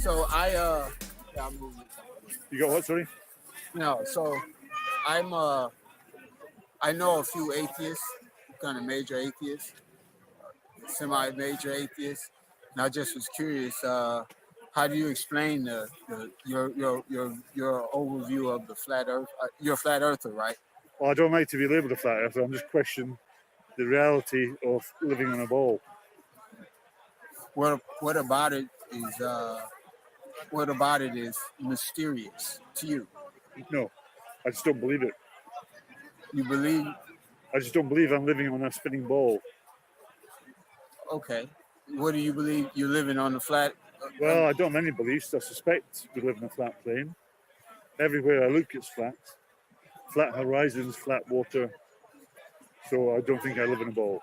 So yeah, I'm moving. You got what, sorry? No, so I'm I know a few atheists, kind of major atheists, semi-major atheists, and I just was curious. How do you explain your overview of the flat Earth? You're a flat earther, right? Well, I don't like to be labelled a flat earther. I'm just questioning the reality of living on a ball. What about it is mysterious to you? No, I just don't believe it. You believe? I just don't believe I'm living on a spinning ball. Okay. What do you believe? You're living on the flat? Well, I don't have any beliefs. I suspect we live in a flat plane. Everywhere I look, it's flat. Flat horizons, flat water. So I don't think I live in a ball.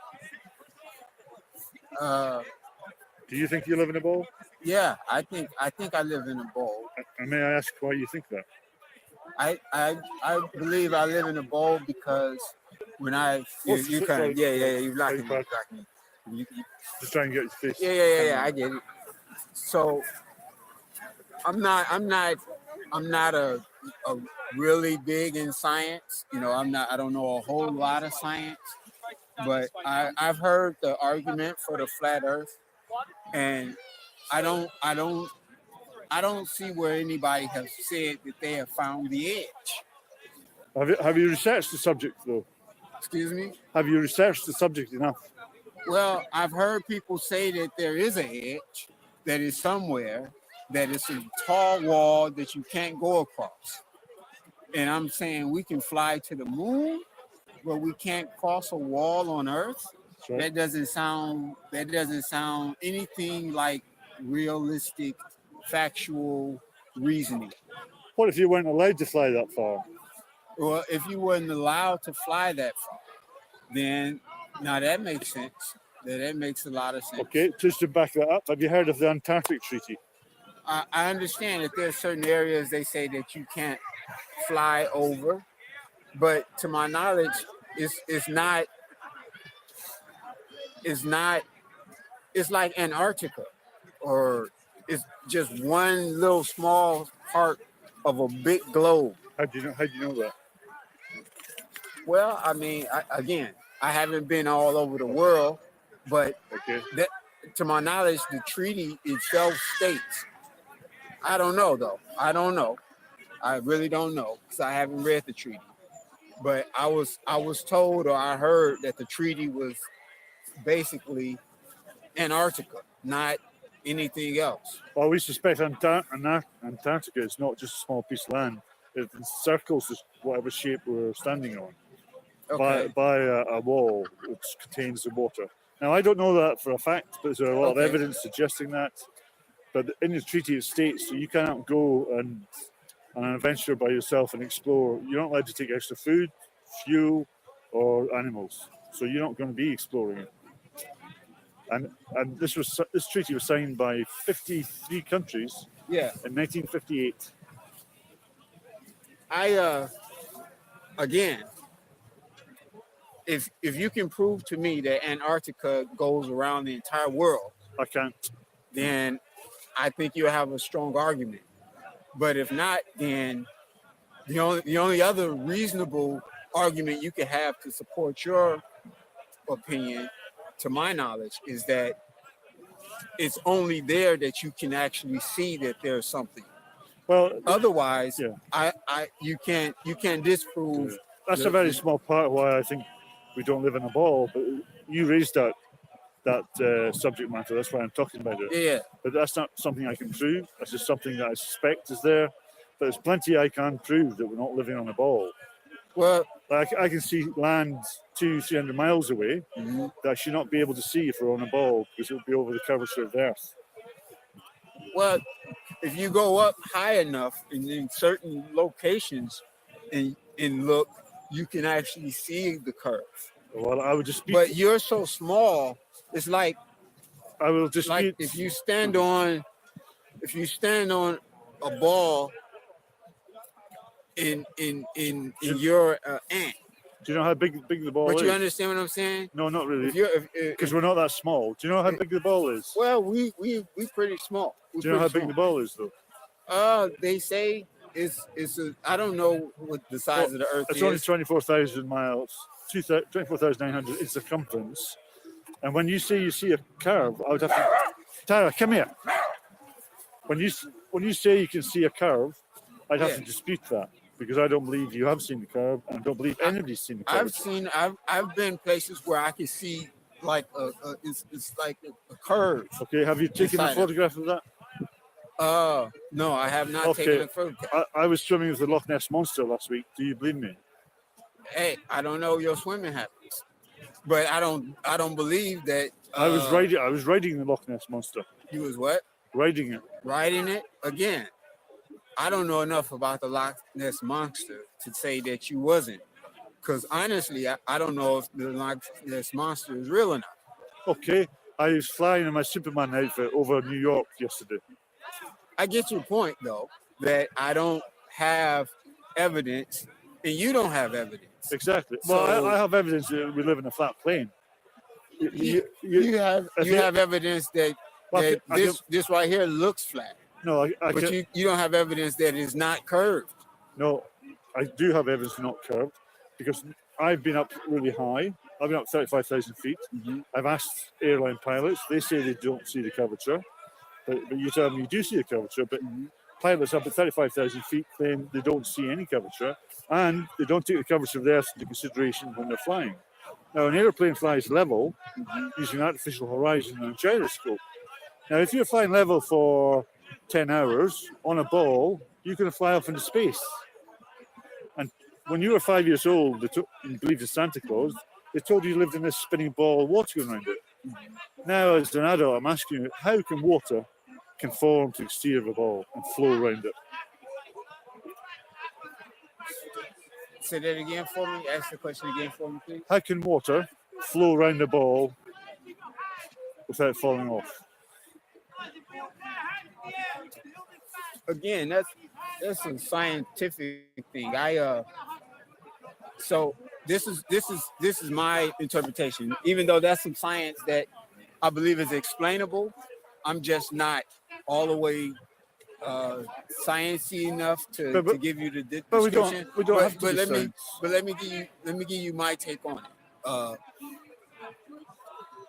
Do you think you live in a ball? Yeah, I think I live in a bowl. And may I ask why you think that? I believe I live in a bowl because when you kind of you're blocking me. Just try and get his face. Yeah, I get it. So I'm not a really big in science. You know, I don't know a whole lot of science, but I've heard the argument for the flat Earth, and I don't see where anybody has said that they have found the edge. Have you researched the subject though? Excuse me? Have you researched the subject enough? Well, I've heard people say that there is an edge that is somewhere, that it's a tall wall that you can't go across. And I'm saying we can fly to the moon, but we can't cross a wall on Earth. Right. That doesn't sound anything like realistic, factual reasoning. What if you weren't allowed to fly that far? Well, if you weren't allowed to fly that far, then now that makes sense. That makes a lot of sense. Okay, just to back that up, have you heard of the Antarctic Treaty? I understand that there are certain areas they say that you can't fly over, but to my knowledge, it's like Antarctica, or it's just one little small part of a big globe. How do you know that? Well, I mean, I haven't been all over the world, but that, to my knowledge, the treaty itself states. I don't know though. I don't know. I really don't know because I haven't read the treaty. But I was told, or I heard, that the treaty was basically Antarctica, not anything else. Well, we suspect Antarctica is not just a small piece of land. It encircles whatever shape we're standing on by a wall which contains the water. Now, I don't know that for a fact, but there's a lot of evidence suggesting that. But in the treaty, it states that you cannot go on an adventure by yourself and explore. You're not allowed to take extra food, fuel, or animals. So you're not going to be exploring it. And this treaty was signed by 53 countries in 1958. Again, if you can prove to me that Antarctica goes around the entire world, I can't. Then I think you have a strong argument. But if not, then the only other reasonable argument you could have to support your opinion, to my knowledge, is that it's only there that you can actually see that there's something. Well, otherwise, you can't disprove. Yeah. That's a very small part of why I think we don't live in a ball. But you raised that subject matter. That's why I'm talking about it. Yeah. But that's not something I can prove. That's just something that I suspect is there. But there's plenty I can prove that we're not living on a ball. Well, I can see land 200-300 miles away that I should not be able to see if we're on a ball because it would be over the curvature of the Earth. Well, if you go up high enough in certain locations and look, you can actually see the curve. Well, I would just. But you're so small. It's like I will just. Like if you stand on a ball in your ant, Do you know how big the ball is? But you understand what I'm saying? No, not really. If Because we're not that small. Do you know how big the ball is? well, we pretty small. Do you know how big the ball is, though? They say it's I don't know what the size of the Earth it's is. only 24,000 miles, 24,900 in circumference. And when you say you see a curve, I would have to... Tara, come here. When you say you can see a curve, I'd have to dispute that, because I don't believe you have seen the curve, and I don't believe anybody's seen the curve. I've been places where I can see like it's like a curve. Okay, have you taken a photograph of that? No, I have not taken a photograph. I was swimming with the Loch Ness Monster last week. Do you believe me? Hey, I don't know your swimming habits, but I don't believe that. I was riding the Loch Ness Monster. You was what? Riding it. Riding it again. I don't know enough about the Loch Ness Monster to say that you wasn't, because honestly, I don't know if the Loch Ness Monster is real or not. Okay, I was flying in my Superman outfit over New York yesterday. I get your point, though, that I don't have evidence, and you don't have evidence. Exactly. So, well, I have evidence that we live in a flat plane. You have evidence that, this right here looks flat. No, but you don't have evidence that it's not curved. No, I do have evidence not curved, because I've been up really high. I've been up 35,000 feet. Mm-hmm. I've asked airline pilots. They say they don't see the curvature. But you tell them you do see the curvature, but pilots up at 35,000 feet claim they don't see any curvature, and they don't take the curvature of the Earth into consideration when they're flying. Now, an airplane flies level using an artificial horizon and a gyroscope. Now, if you're flying level for 10 hours on a ball, you can fly off into space. And when you were 5 years old, you believed in Santa Claus, they told you you lived in this spinning ball of water going around it. Now, as an adult, I'm asking you, how can water conform to the exterior of a ball and flow around it? Say that again for me. Ask the question again for me, please. How can water flow around the ball without falling off? Again, that's a scientific thing. So this is my interpretation. Even though that's some science that I believe is explainable, I'm just not all the way sciencey enough to give you the description. But we don't have to. But let me give you my take on it.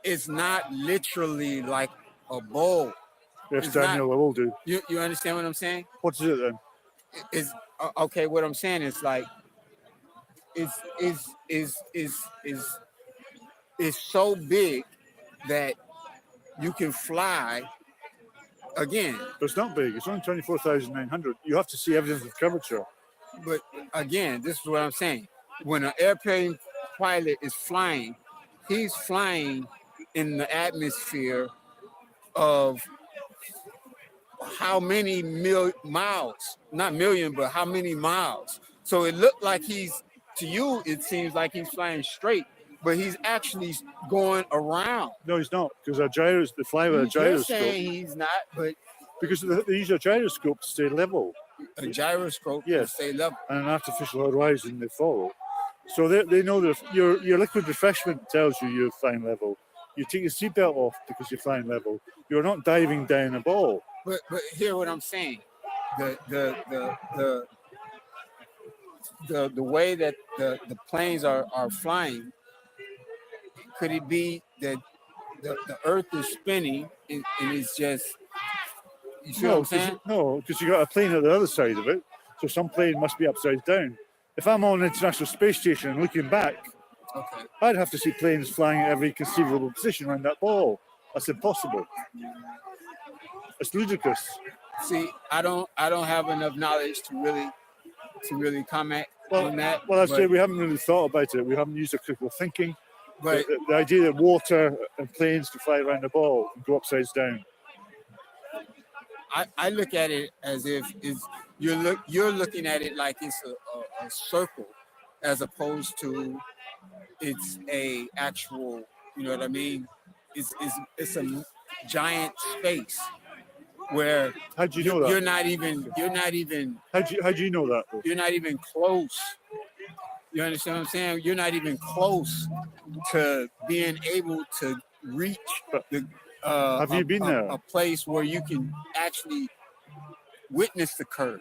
It's not literally like a bowl. Yes, Daniel, I will do. You understand what I'm saying? What is it then? Is okay. What I'm saying is like is so big that you can fly. Again, but it's not big. It's only 24,900. You have to see evidence of curvature. But again, this is what I'm saying. When an airplane pilot is flying, he's flying in the atmosphere of how many miles? Not million, but how many miles? So it looked like to you, it seems like he's flying straight, but he's actually going around. No, he's not, because they fly with a gyroscope. You're saying he's not, but because they use a gyroscope to stay level. A gyroscope to stay level. And an artificial horizon they follow. So they know that your liquid refreshment tells you you're flying level. You take your seatbelt off because you're flying level. You're not diving down a ball. But hear what I'm saying. The way that the planes are flying, could it be that the Earth is spinning and it's just, you see what I'm saying? No, because you got a plane at the other side of it, so some plane must be upside down. If I'm on the International Space Station and looking back, I'd have to see planes flying at every conceivable position around that ball. That's impossible. It's ludicrous. See, I don't have enough knowledge to really comment on that. Well, I'd say we haven't really thought about it. We haven't used our critical thinking. But the idea that water and planes can fly around the ball and go upside down. I look at it as if you're looking at it like it's a circle, as opposed to it's a actual, you know what I mean? It's a giant space where how do you know that? You're not even how do you know that though? You're not even close You understand what I'm saying? You're not even close to being able to reach the have you been there? a place where you can actually witness the curve.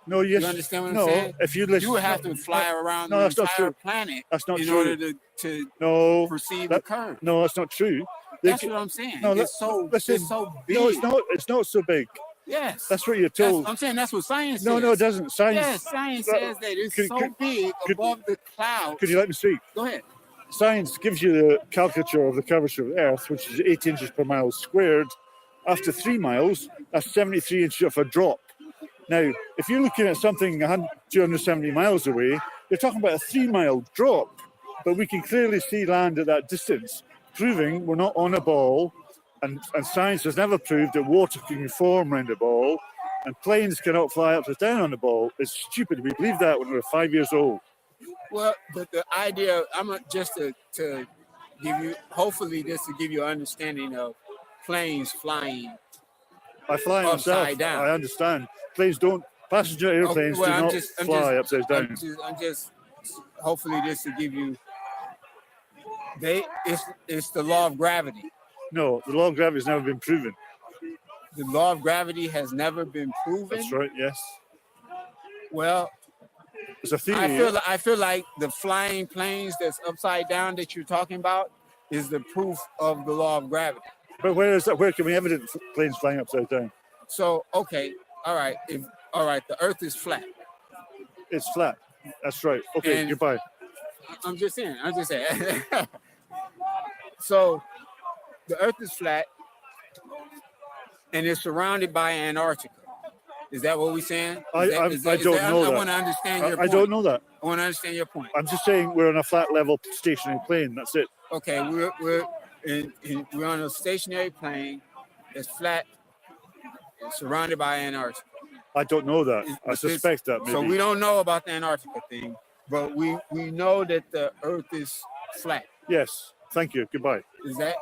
No, yes. You understand what I'm no, saying? if you listen, You would have to fly around no, the that's not entire true. planet That's not in true. order to no, perceive that, the curve. No, that's not true. That's what I'm saying. No, it's so listen, it's so big. No, it's not. It's not so big. Yes. That's what you're told. I'm saying that's what science says. No, it doesn't. Science. Yes, science says that it's so big above the clouds. Could you let me speak? Go ahead. Science gives you the caricature of the curvature of the Earth, which is 8 inches per mile squared. After 3 miles, that's 73 inches of a drop. Now, if you're looking at something 270 miles away, you're talking about a 3-mile drop. But we can clearly see land at that distance, proving we're not on a ball. And science has never proved that water can form around a ball, and planes cannot fly up or down on a ball. It's stupid. We believed that when we were 5 years old. Well, the idea, just to give you, hopefully this will give you an understanding of planes flying. I fly upside myself. down. I understand. Planes don't, passenger airplanes do not fly upside down. I'm just, hopefully this will give you, it's the law of gravity. No, the law of gravity has never been proven. The law of gravity has never been proven? That's right, yes. Well, it's a theory. I feel like the flying planes that's upside down that you're talking about is the proof of the law of gravity. But where is that? Where can we evidence planes flying upside down? So, okay, all right. The Earth is flat. It's flat. That's right. Okay, and goodbye. I'm just saying. So, the Earth is flat, and it's surrounded by Antarctica. Is that what we're saying? I don't know that. I want to understand your point. I don't know that. I want to understand your point. I'm just saying we're on a flat level stationary plane. That's it. Okay, we're on a stationary plane that's flat and surrounded by Antarctica. I don't know that. I suspect that maybe. So we don't know about the Antarctica thing, but we know that the Earth is flat. Yes. Thank you. Goodbye. Is that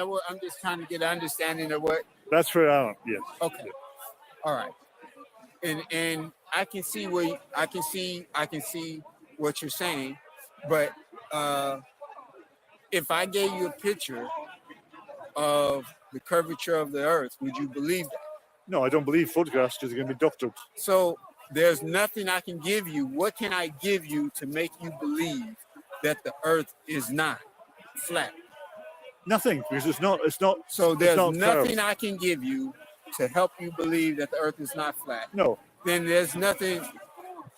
what I'm just trying to get an understanding of what? That's where I am. Yes. Okay. All right. And I can see what you're saying, but if I gave you a picture of the curvature of the Earth, would you believe that? No, I don't believe photographs because they're going to be doctored. So there's nothing I can give you. What can I give you to make you believe that the Earth is not flat? Nothing, because it's not. So there's nothing I can give you to help you believe that the Earth is not flat. No. Then there's nothing.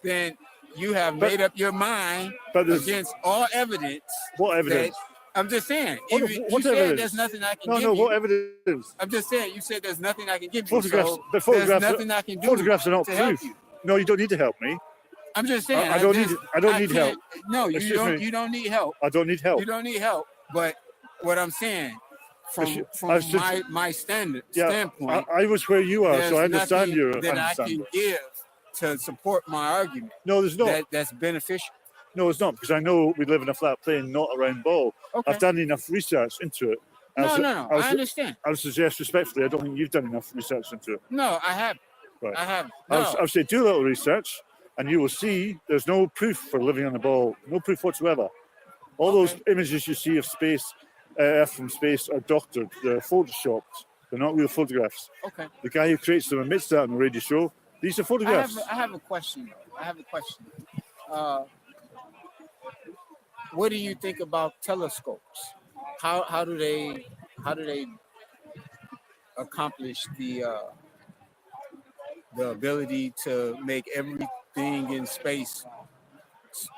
Then you have made up your mind against all evidence. What evidence? I'm just saying. What you said evidence? There's nothing I can give you. No, what evidence? I'm just saying. You said there's nothing I can give photographs, you. So the photographs, there's nothing I can do. Photographs are not to proof. Help you. No, you don't need to help me. I'm just saying. I don't need help. No, you don't need help. I don't need help. You don't need help. But what I'm saying, from my standpoint, I was where you are, so I understand your that I can give to support my argument. No, there's not. That's beneficial. No, it's not, because I know we live in a flat plane, not a round ball. Okay. I've done enough research into it. No, I understand. I would suggest respectfully, I don't think you've done enough research into it. No, I haven't. Right. I haven't. No. I would say do a little research, and you will see there's no proof for living on a ball, no proof whatsoever. All those images you see of space, Earth from space, are doctored. They're photoshopped. They're not real photographs. Okay. The guy who creates them admits that on the radio show. These are photographs. I have a question. What do you think about telescopes? How do they accomplish the ability to make everything in space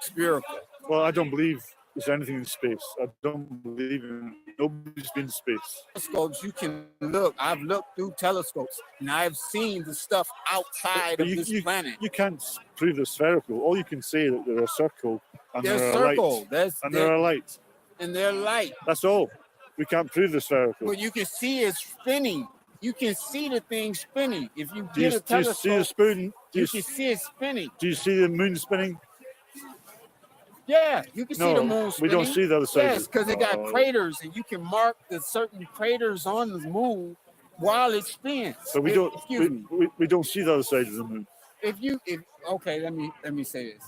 spherical? Well, I don't believe there's anything in space. I don't believe nobody's been to space. Telescopes, you can look. I've looked through telescopes, and I've seen the stuff outside of this planet. You can't prove they're spherical. All you can say is that they're a circle and they're circle. They're a light. And they're light. That's all. We can't prove they're spherical. But you can see it spinning. You can see the thing spinning. If you get a telescope, do you see the spoon? You can see it spinning. Do you see the moon spinning? Yeah, you can see the moon spinning. We don't see the other side. Yes, because it got craters, and you can mark the certain craters on the moon while it spins. But we don't see the other side of the moon. Okay, let me say this.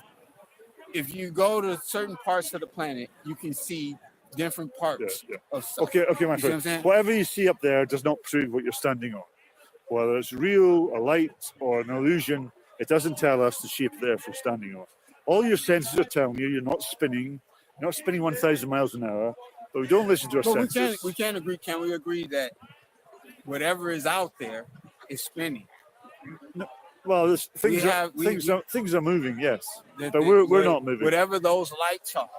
if you go to certain parts of the planet, you can see different parts of stuff. Okay, my You see what I'm friend. saying? Whatever you see up there does not prove what you're standing on. Whether it's real, a light, or an illusion, it doesn't tell us the shape of the Earth we're standing on. All your senses are telling you you're not spinning 1,000 miles an hour, but we don't listen to our But senses. we can't agree. Can we agree that whatever is out there is spinning? No, well, things are moving, yes, but we're not moving. Whatever those lights are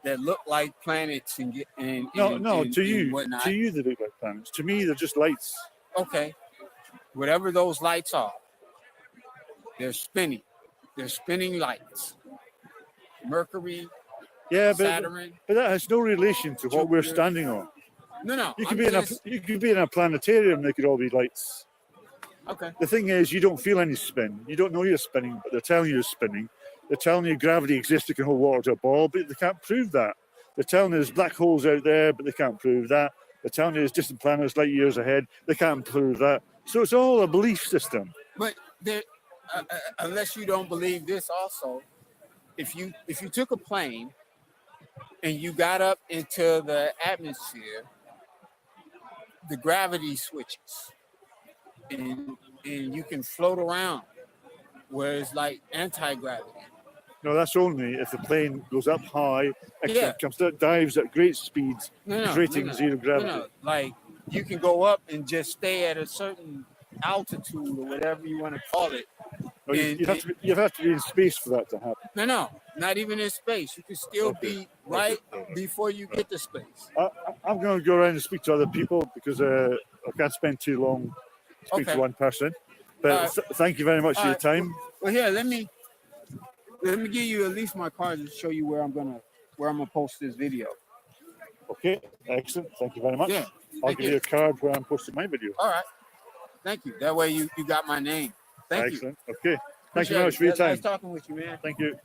that look like planets and to you whatnot. they look like planets. To me, they're just lights. Okay, whatever those lights are, they're spinning. They're spinning lights. Mercury, Saturn. But that has no relation to what we're standing on. No. You could be in a planetarium. They could all be lights. Okay. The thing is, you don't feel any spin. You don't know you're spinning, but they're telling you you're spinning. They're telling you gravity exists. It can hold water to a ball, but they can't prove that. They're telling you there's black holes out there, but they can't prove that. They're telling you there's distant planets light years ahead. They can't prove that. So it's all a belief system. But unless you don't believe this, also, if you took a plane and you got up into the atmosphere, the gravity switches, and you can float around, where it's like anti-gravity. No, that's only if the plane goes up high, dives at great speeds, creating zero gravity. No. Like, you can go up and just stay at a certain altitude or whatever you want to call it. No, you have to be in space for that to happen. No, not even in space. You can still be right before you get to space. I'm going to go around and speak to other people because I can't spend too long speaking to one person. But thank you very much for your time. Well, here, let me give you at least my card to show you where I'm gonna post this video. Okay, excellent. Thank you very much. Yeah, I'll give you a card where I'm posting my video. All right. Thank you. That way you got my name. Thank you. Excellent. Okay. Thank you very much for your time. Nice talking with you, man. Thank you.